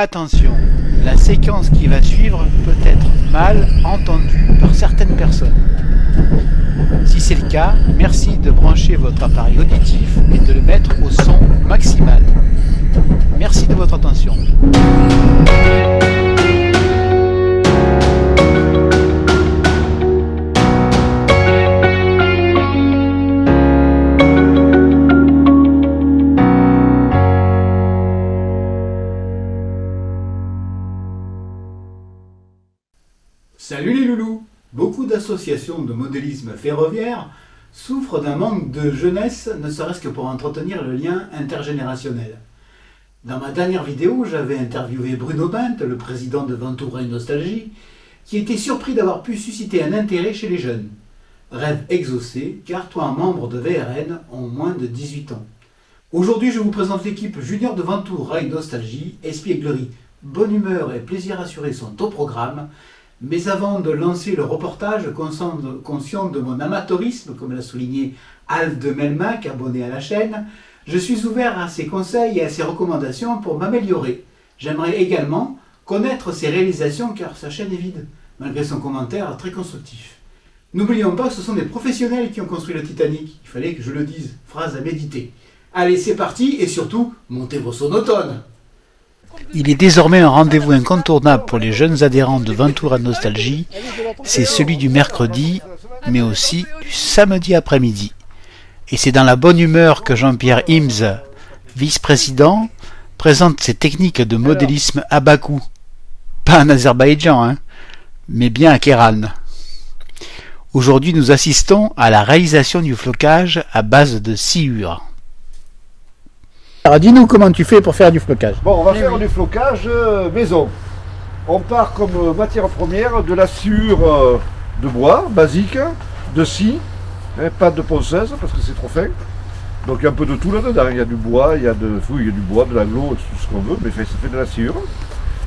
Attention, la séquence qui va suivre peut être mal entendue par certaines personnes. Si c'est le cas, merci de brancher votre appareil auditif et de le mettre au son maximal. Merci de votre attention. Salut les loulous! Beaucoup d'associations de modélisme ferroviaire souffrent d'un manque de jeunesse, ne serait-ce que pour entretenir le lien intergénérationnel. Dans ma dernière vidéo, j'avais interviewé Bruno Bint, le président de Ventoux Rail Nostalgie, qui était surpris d'avoir pu susciter un intérêt chez les jeunes. Rêve exaucé, car toi, un membre de VRN, ont moins de 18 ans. Aujourd'hui, je vous présente l'équipe junior de Ventoux Rail Nostalgie, espièglerie, bonne humeur et plaisir assuré sont au programme. Mais avant de lancer le reportage, conscient de mon amateurisme, comme l'a souligné Alf de Melmac, abonné à la chaîne, je suis ouvert à ses conseils et à ses recommandations pour m'améliorer. J'aimerais également connaître ses réalisations car sa chaîne est vide, malgré son commentaire très constructif. N'oublions pas que ce sont des professionnels qui ont construit le Titanic, il fallait que je le dise, phrase à méditer. Allez, c'est parti et surtout, montez vos sonotones! Il est désormais un rendez-vous incontournable pour les jeunes adhérents de Ventoux Rail Nostalgie, c'est celui du mercredi, mais aussi du samedi après-midi. Et c'est dans la bonne humeur que Jean-Pierre Ims, vice-président, présente ses techniques de modélisme à Bakou. Pas en Azerbaïdjan, mais bien à Kéran. Aujourd'hui, nous assistons à la réalisation du flocage à base de sciure. Alors dis-nous comment tu fais pour faire du flocage. Bon, on va faire du flocage maison. On part comme matière première de la sciure de bois, basique, de scie, pas de ponceuse parce que c'est trop fin. Donc il y a un peu de tout là-dedans. Il y a du bois, il y a du bois, de l'aglo, tout ce qu'on veut, mais ça fait de la sciure.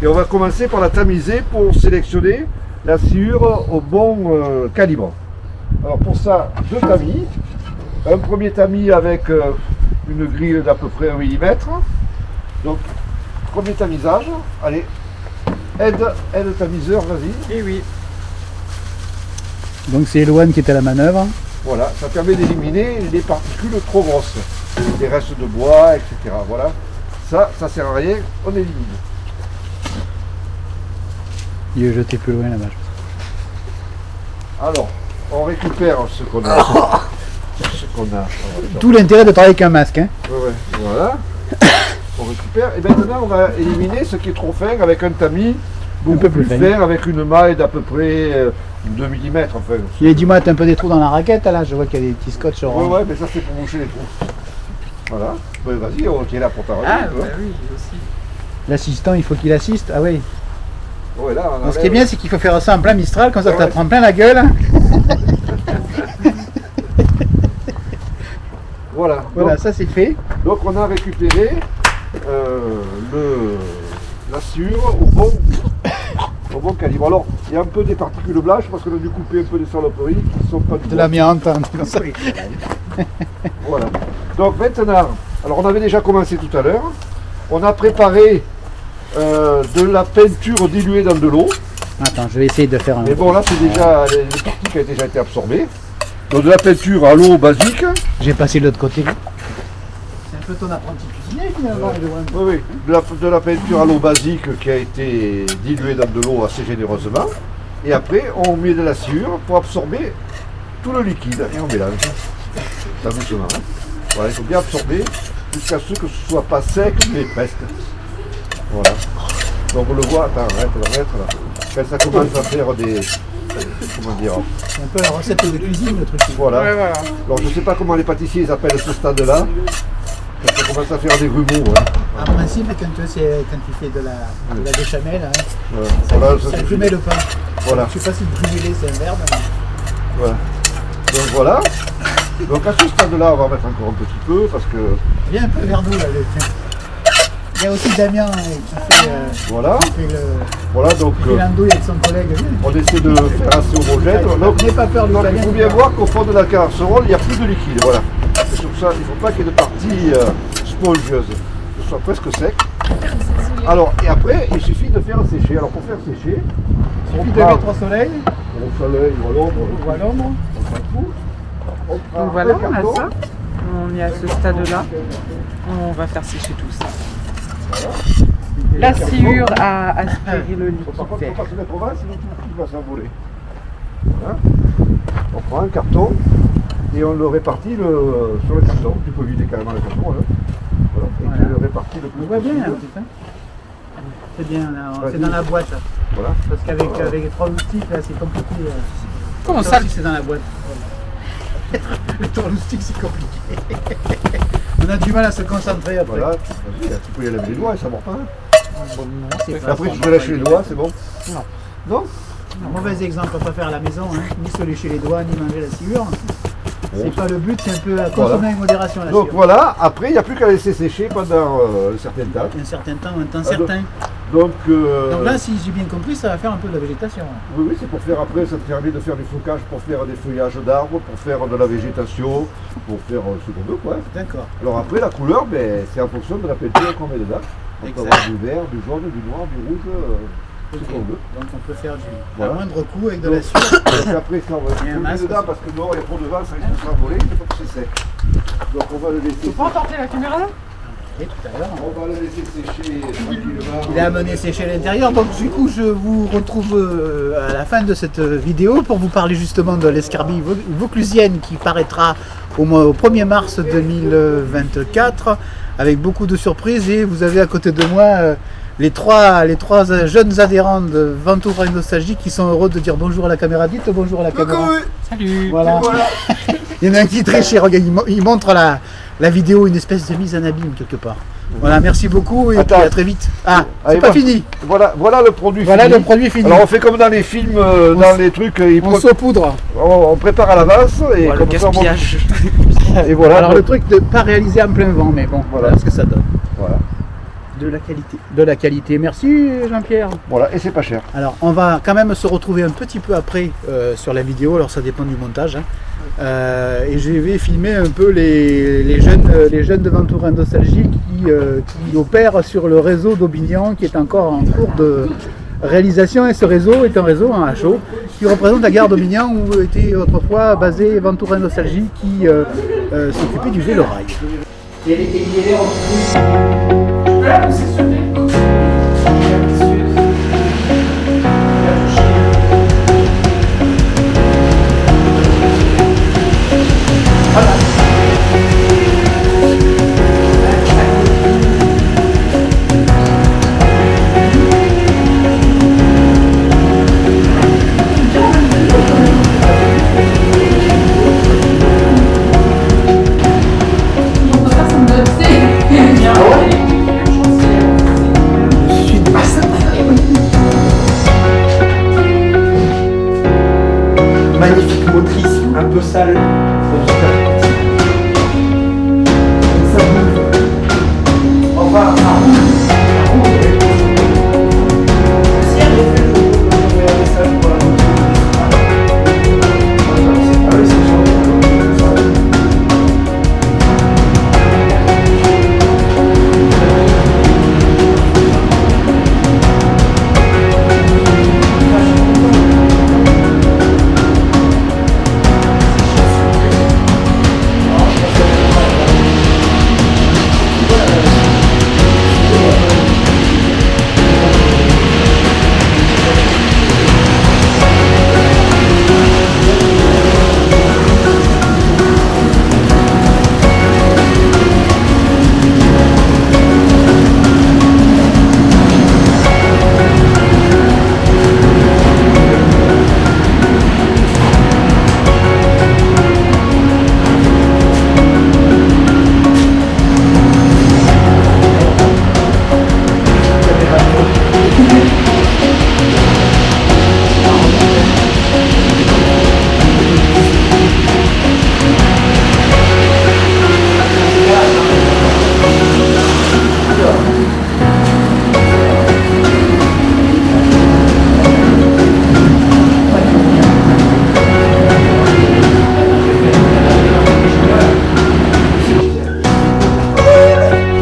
Et on va commencer par la tamiser pour sélectionner la sciure au bon calibre. Alors pour ça, 2 tamis. Un premier tamis avec une grille d'à peu près 1 mm. Donc, premier tamisage. Allez, aide tamiseur, vas-y. Et oui. Donc c'est Eloane qui est à la manœuvre. Voilà, ça permet d'éliminer les particules trop grosses. Les restes de bois, etc. Voilà. Ça sert à rien, on élimine. Il est jeté plus loin là-bas. Alors, on récupère ce qu'on a. Tout l'intérêt de travailler avec un masque. Ouais, voilà. On récupère. Et maintenant, on va éliminer ce qui est trop fin avec un tamis beaucoup plus fin, avec une maille d'à peu près 2 mm. Enfin, dis-moi, t'as un peu des trous dans la raquette là. Je vois qu'il y a des petits scotch orange. Ouais, mais ça c'est pour boucher les trous. Voilà. Ben, vas-y, on est là pour t'arrêter. Ah, bah oui, aussi. L'assistant, il faut qu'il assiste. Ah oui. Ouais, là, ce qui est bien, c'est qu'il faut faire ça en plein Mistral, comme ça, ça prend plein la gueule. Voilà, donc, ça c'est fait. Donc on a récupéré la sciure au bon calibre. Alors il y a un peu des particules blanches parce qu'on a dû couper un peu des saloperies qui ne sont pas du de l'amiante. Voilà. Donc maintenant, alors on avait déjà commencé tout à l'heure. On a préparé de la peinture diluée dans de l'eau. Attends, je vais essayer de faire un. Mais bon là c'est déjà les parties qui ont déjà été absorbées. Donc de la peinture à l'eau basique. J'ai passé de l'autre côté. C'est un peu ton apprenti cuisinier finalement. Oui. De la peinture à l'eau basique qui a été diluée dans de l'eau assez généreusement. Et après on met de la sciure pour absorber tout le liquide et on mélange. Ça doucement. Voilà, il faut bien absorber jusqu'à ce que ce soit pas sec mais presque. Voilà. Donc on le voit, attends, arrête de le mettre là. Quand ça commence à faire des. Comment dire? C'est un peu la recette de cuisine le truc. Voilà. Ouais, voilà. Alors je ne sais pas comment les pâtissiers ils appellent ce stade-là. Quand ça commence à faire des grumeaux. En principe, quand tu fais de la béchamel, ça grumait le pain. Voilà. Je ne sais pas si grumeler c'est un verbe. Voilà. Donc voilà. Donc à ce stade-là, on va mettre encore un petit peu parce que. Il y a un peu vers nous là. Il y a aussi Damien qui fait, voilà. Voilà, donc l'andouille avec son collègue. On essaie de faire assez homogène. Donc, n'aie pas peur de il faut bien voir qu'au fond de la casserole, il n'y a plus de liquide. Voilà. Et sur ça, il ne faut pas qu'il y ait de partie spongieuse. Que ce soit presque sec. Alors, et après, il suffit de faire sécher. Alors, pour faire sécher, Il suffit de mettre au soleil, au soleil ou à l'ombre, ou à l'ombre. on s'en fout. On prend Donc voilà, un on a carton. ça. On est à ce stade-là. On va faire sécher tout ça. La sciure a aspiré le liquide Par contre, il ne vert. faut pas se mettre au vent, sinon tout va s'envoler. Voilà. On prend un carton et on le répartit sur le carton. Tu peux vider carrément le carton. Là. Voilà. Et Voilà. tu le répartis le plus On voit bien là, possible. putain. C'est bien, là, Vas-y. c'est dans la boîte. Là. Voilà. Parce qu'avec les 3 loustiques, là, c'est compliqué. Comment ça? aussi, c'est dans la boîte. Les 3 loustiques, c'est compliqué. On a du mal à se concentrer après. Voilà. Vas-y, tu peux y aller avec les doigts et ça ne mord pas. Non, c'est Et pas après, bon, tu te lèches les doigts, c'est bon. Non. Non. Un mauvais exemple à pas faire à la maison, hein. Ni se lécher les doigts, ni manger la sciure. C'est pas le but, c'est un peu à consommer avec modération la Donc sciure. voilà, après il n'y a plus qu'à laisser sécher pendant un certain temps. Un certain temps, un temps Ah, certain. Donc, Donc là, si j'ai bien compris, ça va faire un peu de la végétation. Là. oui, oui, c'est pour faire après, ça te permet de faire du flocage, pour faire des feuillages d'arbres, pour faire de la végétation, pour faire ce qu'on veut quoi. D'accord. Alors après la couleur, ben, c'est en fonction de la peinture qu'on met dedans. On peut Exact. avoir du vert, du jaune, du noir, du rouge, ce Ok. qu'on veut. Donc on peut faire Voilà. à moindre coût avec de la sciure. Donc après ça, on va Il y a un le masque mettre dedans aussi. parce que dehors il y a trop de vent, ça risque de s'envoler, il faut que c'est sec. Donc on va le laisser. Tu peux entorter la caméra là? Et tout à l'heure. On va le laisser sécher tranquillement. Il a amené sécher à l'intérieur, donc du coup je vous retrouve à la fin de cette vidéo pour vous parler justement de l'escarbille vauclusienne qui paraîtra au 1er mars 2024 avec beaucoup de surprises et vous avez à côté de moi les trois jeunes adhérents de Ventoura et Nostalgie qui sont heureux de dire bonjour à la caméra. Dites bonjour à la caméra. Salut! Voilà. Voilà. Il y en a un qui est très cher, regarde, il montre la vidéo, une espèce de mise en abîme quelque part. Voilà, merci beaucoup et Attends. puis à très vite. Ah, c'est Allez, pas bon. fini. Voilà le produit Voilà fini. le produit fini. Alors on fait comme dans les films, dans les trucs, On saupoudre. on prépare à l'avance et Oh, le comme ça on monte- gaspillage. Et voilà. Alors le truc de pas réalisé en plein vent, mais bon, Voilà. voilà ce que ça donne. Voilà. De la qualité. De la qualité. Merci Jean-Pierre. Voilà, et c'est pas cher. Alors on va quand même se retrouver un petit peu après sur la vidéo, alors ça dépend du montage. Hein. Et je vais filmer un peu les jeunes de Ventoura Nostalgie qui opèrent sur le réseau d'Aubignan qui est encore en cours de réalisation et ce réseau est un réseau en HO qui représente la gare d'Aubignan où était autrefois basée Ventoura Nostalgie qui s'occupait du vélo-rail. Magnifique motrice, un peu sale. Ça bouge. On va à roule. Si elle est fait, je peux envoyer un message pour la moto. Ah oui, c'est chaud.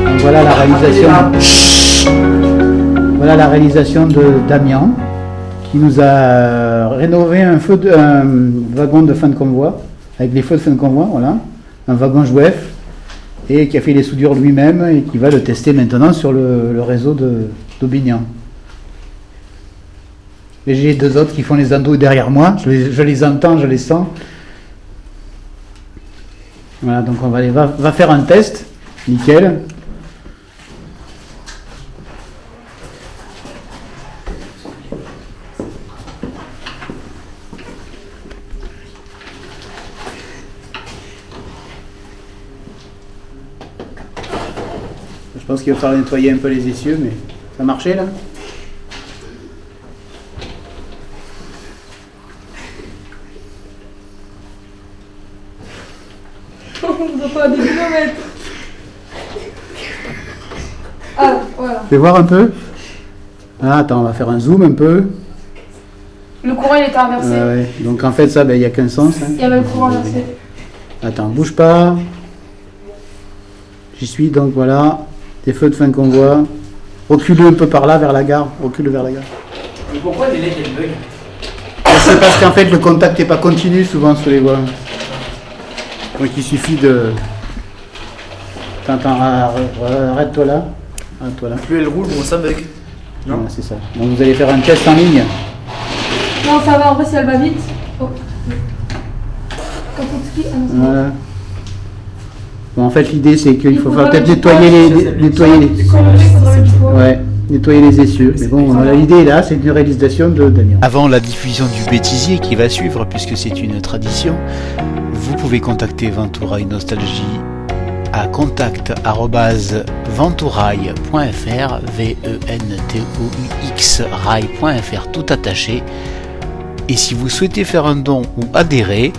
Donc voilà la réalisation. Voilà la réalisation de Damien, qui nous a rénové un wagon de fin de convoi, avec les feux de fin de convoi, voilà, un wagon Jouef, et qui a fait les soudures lui-même et qui va le tester maintenant sur le réseau d'Aubignan. Et j'ai deux autres qui font les andouilles derrière moi, je les entends, je les sens. Voilà, donc on va faire un test, nickel. Je pense qu'il va falloir nettoyer un peu les essieux, mais ça a marché là? On doit pas des kilomètres. Ah, voilà. Tu veux voir un peu? Ah, attends, on va faire un zoom un peu. Le courant il était inversé. Ouais. Donc en fait ça, il n'y a qu'un sens. Hein. Il y avait le courant inversé. Attends, bouge pas. J'y suis, donc voilà. Des feux de fin qu'on voit. Recule un peu par là, vers la gare. Recule vers la gare. Mais pourquoi les legs elles bug? C'est parce qu'en fait le contact n'est pas continu souvent sur les voies. Donc il suffit de... T'entends, arrête-toi là. Arrête-toi là. Plus elle roule, bon ça bug. Non. Voilà, c'est ça. Donc vous allez faire un test en ligne. Non, ça va, en vrai, si elle va vite. Oh. Quand on te dit, ah non, c'est bon. Voilà. Bon, en fait l'idée c'est qu'il Il faut faudra peut-être mettre du nettoyer poids. Ouais, nettoyer les essieux. Mais bon, voilà, l'idée là, c'est une réalisation de Damien. Avant la diffusion du bêtisier qui va suivre, puisque c'est une tradition, vous pouvez contacter Ventouraille Nostalgie à contact@ventouraille.fr, VENTOUX rail.fr, tout attaché. Et si vous souhaitez faire un don ou adhérer,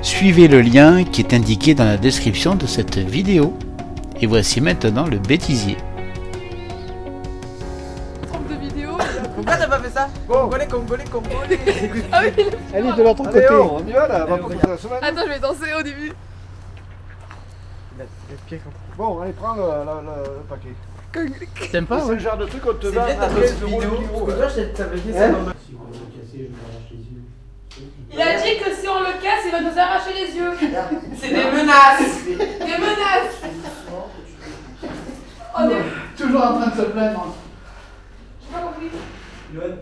suivez le lien qui est indiqué dans la description de cette vidéo. Et voici maintenant le bêtisier. Pourquoi t'as pas fait ça? Congolais. Ah oui. Elle est de l'autre côté. Allez, on y va là, on va commencer la semaine. Attends, je vais danser au début. Bon, allez, prends le paquet. T'aimes pas? C'est le genre de truc qu'on te C'est donne bien ta à petite 15 € vidéo. le kilo. Parce que toi, je t'avais fait ça dans ma- Il a dit que si on le casse, il va nous arracher les yeux. C'est des menaces. Des menaces. Oh, des... Toujours en train de se plaindre. J'ai pas compris. Yoann,